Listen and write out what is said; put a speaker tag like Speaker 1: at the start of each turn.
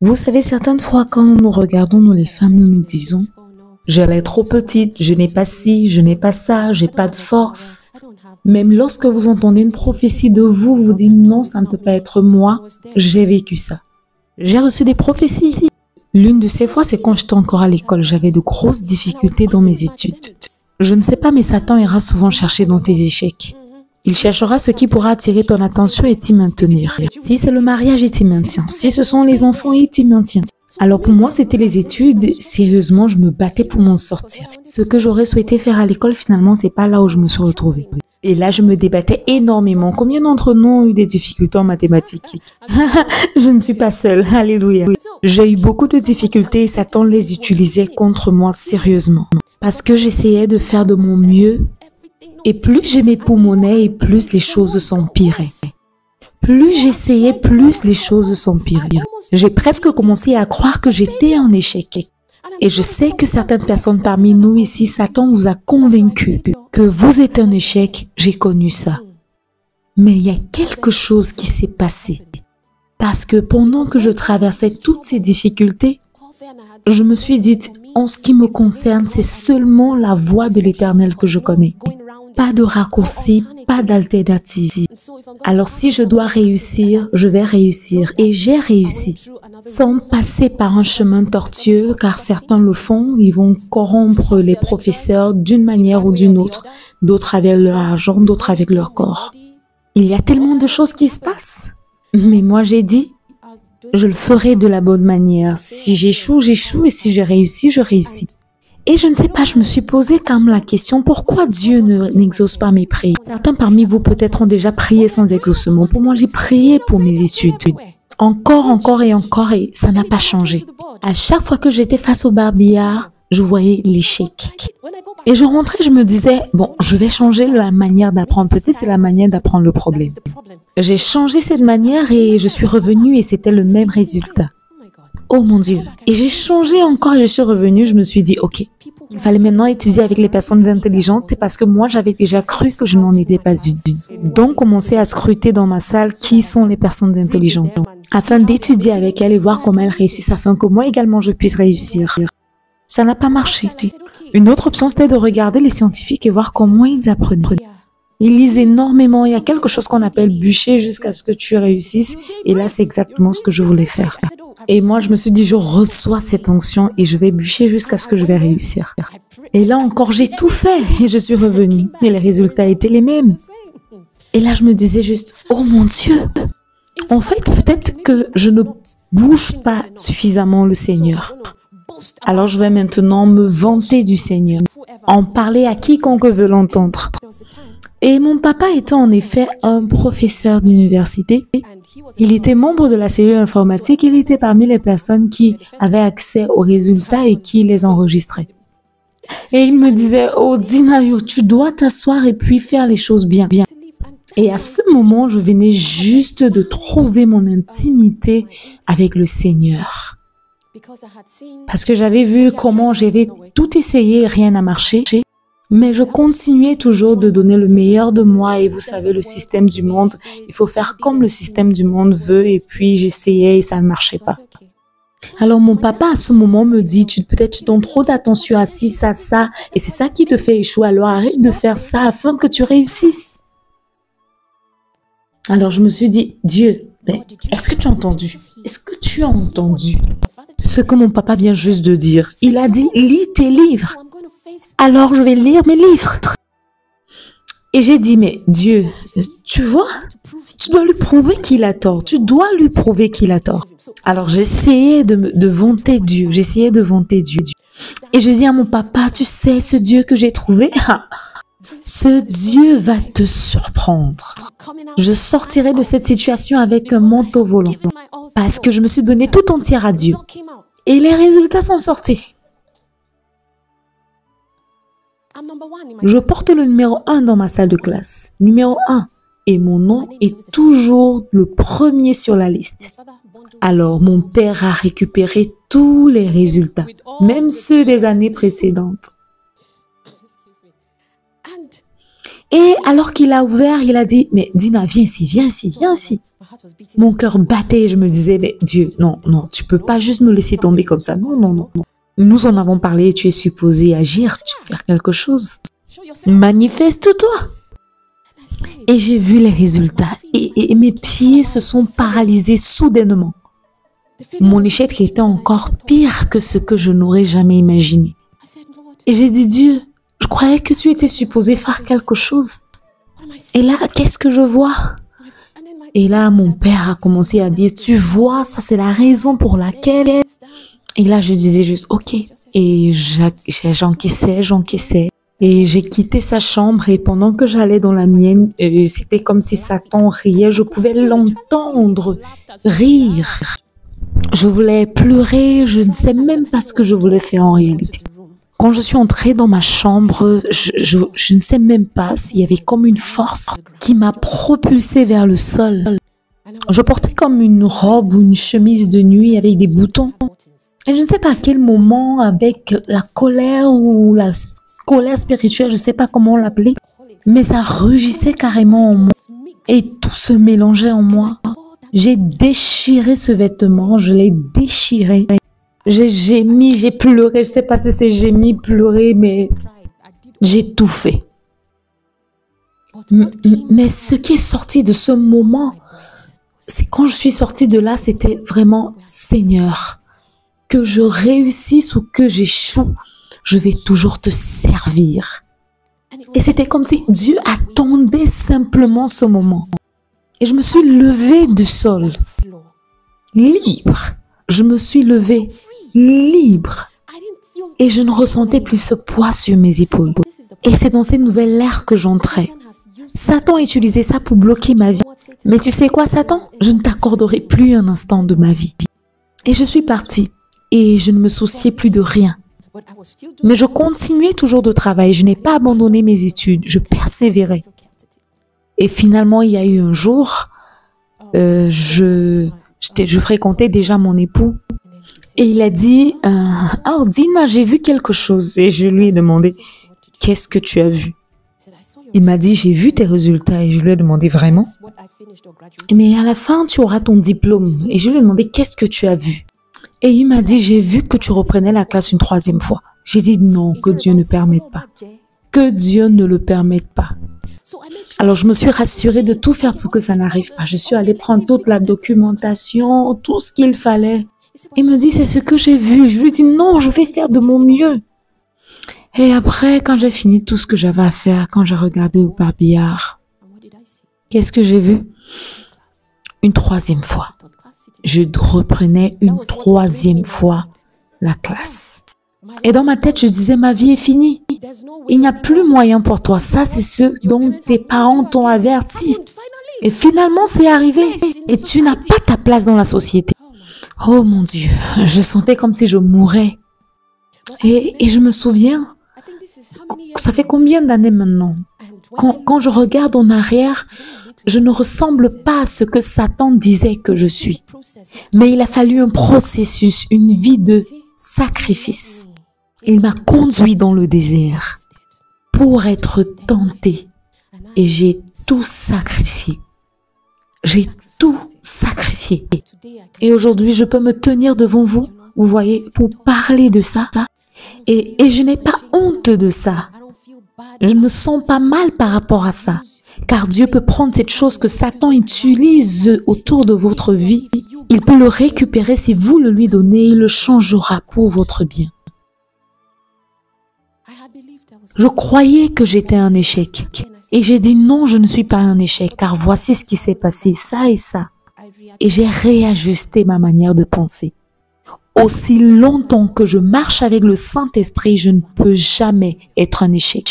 Speaker 1: Vous savez, certaines fois, quand nous nous regardons, nous les femmes, nous nous disons, je l'ai trop petite, je n'ai pas ci, je n'ai pas ça, j'ai pas de force. Même lorsque vous entendez une prophétie de vous, vous dites non, ça ne peut pas être moi, j'ai vécu ça. J'ai reçu des prophéties. L'une de ces fois, c'est quand j'étais encore à l'école, j'avais de grosses difficultés dans mes études. Je ne sais pas, mais Satan ira souvent chercher dans tes échecs. Il cherchera ce qui pourra attirer ton attention et t'y maintenir. Si c'est le mariage, il t'y maintient. Si ce sont les enfants, il t'y maintient. Alors pour moi, c'était les études. Sérieusement, je me battais pour m'en sortir. Ce que j'aurais souhaité faire à l'école, finalement, c'est pas là où je me suis retrouvée. Et là, je me débattais énormément. Combien d'entre nous ont eu des difficultés en mathématiques? Je ne suis pas seule. Alléluia. J'ai eu beaucoup de difficultés et Satan les utilisait contre moi sérieusement. Parce que j'essayais de faire de mon mieux. Et plus je m'époumonnais et plus les choses s'empiraient. Plus j'essayais, plus les choses s'empiraient. J'ai presque commencé à croire que j'étais en échec. Et je sais que certaines personnes parmi nous ici, Satan vous a convaincu que vous êtes un échec. J'ai connu ça. Mais il y a quelque chose qui s'est passé. Parce que pendant que je traversais toutes ces difficultés, je me suis dit, en ce qui me concerne, c'est seulement la voie de l'Éternel que je connais. Pas de raccourci, pas d'alternative. Alors si je dois réussir, je vais réussir. Et j'ai réussi. Sans passer par un chemin tortueux, car certains le font, ils vont corrompre les professeurs d'une manière ou d'une autre. D'autres avec leur argent, d'autres avec leur corps. Il y a tellement de choses qui se passent. Mais moi j'ai dit, je le ferai de la bonne manière. Si j'échoue, j'échoue. Et si je réussis, je réussis. Et je ne sais pas, je me suis posé quand même la question, pourquoi Dieu n'exauce pas mes prières? Certains parmi vous peut-être ont déjà prié sans exaucement. Pour moi, j'ai prié pour mes études. Encore et ça n'a pas changé. À chaque fois que j'étais face au barbillard, je voyais l'échec. Et je rentrais, je me disais, bon, je vais changer la manière d'apprendre. Peut-être c'est la manière d'apprendre le problème. J'ai changé cette manière et je suis revenue et c'était le même résultat. Oh mon Dieu. Et j'ai changé encore et je suis revenue. Je me suis dit, ok, il fallait maintenant étudier avec les personnes intelligentes parce que moi, j'avais déjà cru que je n'en étais pas une. Donc, commencer à scruter dans ma salle qui sont les personnes intelligentes afin d'étudier avec elles et voir comment elles réussissent afin que moi également je puisse réussir. Ça n'a pas marché. Une autre option, c'était de regarder les scientifiques et voir comment ils apprenaient. Ils lisent énormément. Il y a quelque chose qu'on appelle bûcher jusqu'à ce que tu réussisses. Et là, c'est exactement ce que je voulais faire. Et moi, je me suis dit, je reçois cette onction et je vais bûcher jusqu'à ce que je vais réussir. Et là encore, j'ai tout fait et je suis revenue. Et les résultats étaient les mêmes. Et là, je me disais juste, oh mon Dieu. En fait, peut-être que je ne bouge pas suffisamment le Seigneur. Alors, je vais maintenant me vanter du Seigneur. En parler à quiconque veut l'entendre. Et mon papa étant en effet un professeur d'université, il était membre de la cellule informatique, il était parmi les personnes qui avaient accès aux résultats et qui les enregistraient. Et il me disait, oh Dinayo, tu dois t'asseoir et puis faire les choses bien. Et à ce moment, je venais juste de trouver mon intimité avec le Seigneur. Parce que j'avais vu comment j'avais tout essayé et rien n'a marché. Mais je continuais toujours de donner le meilleur de moi et vous savez, le système du monde, il faut faire comme le système du monde veut et puis j'essayais et ça ne marchait pas. Alors mon papa à ce moment me dit, peut-être tu donnes trop d'attention à ci, ça et c'est ça qui te fait échouer, alors arrête de faire ça afin que tu réussisses. Alors je me suis dit, Dieu, est-ce que tu as entendu? Est-ce que tu as entendu ce que mon papa vient juste de dire? Il a dit, lis tes livres. Alors, je vais lire mes livres. Et j'ai dit, mais Dieu, tu vois, tu dois lui prouver qu'il a tort. Tu dois lui prouver qu'il a tort. Alors, j'essayais de vanter Dieu. J'essayais de vanter Dieu. Et je dis à mon papa, tu sais, ce Dieu que j'ai trouvé, ce Dieu va te surprendre. Je sortirai de cette situation avec un manteau volant. Parce que je me suis donné tout entière à Dieu. Et les résultats sont sortis. Je porte le numéro 1 dans ma salle de classe. Numéro 1. Et mon nom est toujours le premier sur la liste. Alors, mon père a récupéré tous les résultats, même ceux des années précédentes. Et alors qu'il a ouvert, il a dit, mais Dina, viens ici, viens ici, viens ici. Mon cœur battait et je me disais, mais Dieu, non, non, tu peux pas juste nous laisser tomber comme ça. Non, non, non, non. Nous en avons parlé, tu es supposé agir, faire quelque chose. Manifeste-toi. Et j'ai vu les résultats et mes pieds se sont paralysés soudainement. Mon échec était encore pire que ce que je n'aurais jamais imaginé. Et j'ai dit, Dieu, je croyais que tu étais supposé faire quelque chose. Et là, qu'est-ce que je vois? Et là, mon père a commencé à dire, tu vois, ça c'est la raison pour laquelle... Et là, je disais juste, ok. Et j'encaissais. Et j'ai quitté sa chambre et pendant que j'allais dans la mienne, c'était comme si Satan riait. Je pouvais l'entendre rire. Je voulais pleurer, je ne sais même pas ce que je voulais faire en réalité. Quand je suis entrée dans ma chambre, je ne sais même pas s'il y avait comme une force qui m'a propulsée vers le sol. Je portais comme une robe ou une chemise de nuit avec des boutons. Et je ne sais pas à quel moment, avec la colère ou la colère spirituelle, je ne sais pas comment l'appeler, mais ça rugissait carrément en moi et tout se mélangeait en moi. J'ai déchiré ce vêtement, je l'ai déchiré. J'ai gémi, j'ai pleuré, je ne sais pas si c'est gémi, pleurer, mais j'ai tout fait. Mais ce qui est sorti de ce moment, c'est quand je suis sortie de là, c'était vraiment Seigneur, que je réussisse ou que j'échoue, je vais toujours te servir. Et c'était comme si Dieu attendait simplement ce moment. Et je me suis levée du sol, libre. Je me suis levée libre. Et je ne ressentais plus ce poids sur mes épaules. Et c'est dans cette nouvelle ère que j'entrais. Satan utilisait ça pour bloquer ma vie. Mais tu sais quoi, Satan? Je ne t'accorderai plus un instant de ma vie. Et je suis partie. Et je ne me souciais plus de rien. Mais je continuais toujours de travailler. Je n'ai pas abandonné mes études. Je persévérais. Et finalement, il y a eu un jour, je fréquentais déjà mon époux. Et il a dit, oh Dina, j'ai vu quelque chose. Et je lui ai demandé, qu'est-ce que tu as vu? Il m'a dit, j'ai vu tes résultats. Et je lui ai demandé, vraiment? Mais à la fin, tu auras ton diplôme. Et je lui ai demandé, qu'est-ce que tu as vu? Et il m'a dit, j'ai vu que tu reprenais la classe une 3e fois. J'ai dit, non, que Dieu ne permette pas. Que Dieu ne le permette pas. Alors, je me suis rassurée de tout faire pour que ça n'arrive pas. Je suis allée prendre toute la documentation, tout ce qu'il fallait. Il me dit, c'est ce que j'ai vu. Je lui ai dit, non, je vais faire de mon mieux. Et après, quand j'ai fini tout ce que j'avais à faire, quand j'ai regardé au barbillard, qu'est-ce que j'ai vu? Une 3e fois. Je reprenais une 3e fois la classe. Et dans ma tête, je disais, ma vie est finie. Il n'y a plus moyen pour toi. Ça, c'est ce dont tes parents t'ont averti. Et finalement, c'est arrivé. Et tu n'as pas ta place dans la société. Oh mon Dieu, je sentais comme si je mourais. Et je me souviens, ça fait combien d'années maintenant? Quand je regarde en arrière, je ne ressemble pas à ce que Satan disait que je suis. Mais il a fallu un processus, une vie de sacrifice. Il m'a conduit dans le désert pour être tenté. Et j'ai tout sacrifié. J'ai tout sacrifié. Et aujourd'hui, je peux me tenir devant vous, vous voyez, pour parler de ça. Et je n'ai pas honte de ça. Je me sens pas mal par rapport à ça. Car Dieu peut prendre cette chose que Satan utilise autour de votre vie. Il peut le récupérer si vous le lui donnez. Il le changera pour votre bien. Je croyais que j'étais un échec. Et j'ai dit non, je ne suis pas un échec. Car voici ce qui s'est passé, ça et ça. Et j'ai réajusté ma manière de penser. Aussi longtemps que je marche avec le Saint-Esprit, je ne peux jamais être un échec.